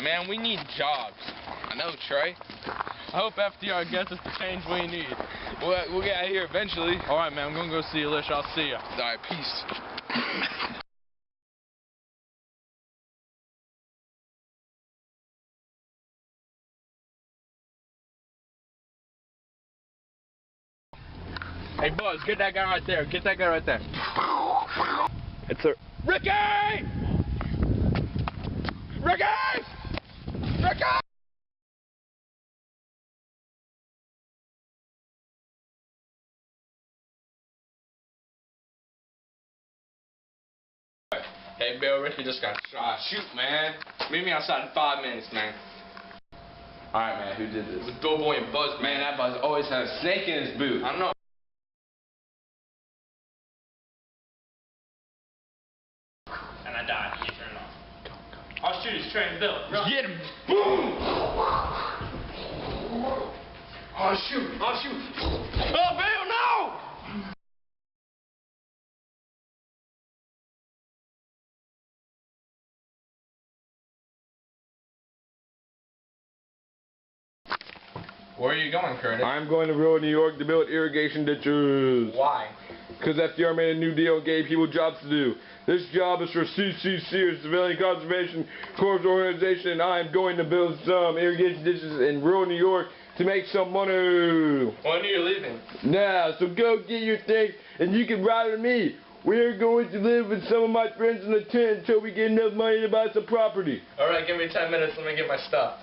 Man, we need jobs. I know, Trey. I hope FDR gets us the change we need. We'll get out of here eventually. Alright, man, I'm gonna go see Alicia. I'll see ya. Alright, peace. Hey, Buzz, get that guy right there. Get that guy right there. It's a... Ricky! Ricky! Ricky! Hey, Bill, Ricky just got shot. Shoot, man. Meet me outside in 5 minutes, man. Alright, man, who did this? The doughboy and Buzz, man. That Buzz always had a snake in his boot. I don't know. And I died. You turn it off. I'll shoot his train, Bill. Run. Get him! Boom! Oh, shoot! Oh, shoot! Oh, Bill, no! Where are you going, Curtis? I'm going to rural New York to build irrigation ditches. Why? Because FDR made a new deal and gave people jobs to do. This job is for CCC, or Civilian Conservation Corps Organization, and I'm going to build some irrigation ditches in rural New York to make some money. When are you leaving? Now, so go get your things, and you can ride with me. We're going to live with some of my friends in the tent until we get enough money to buy some property. Alright, give me 10 minutes. Let me get my stuff.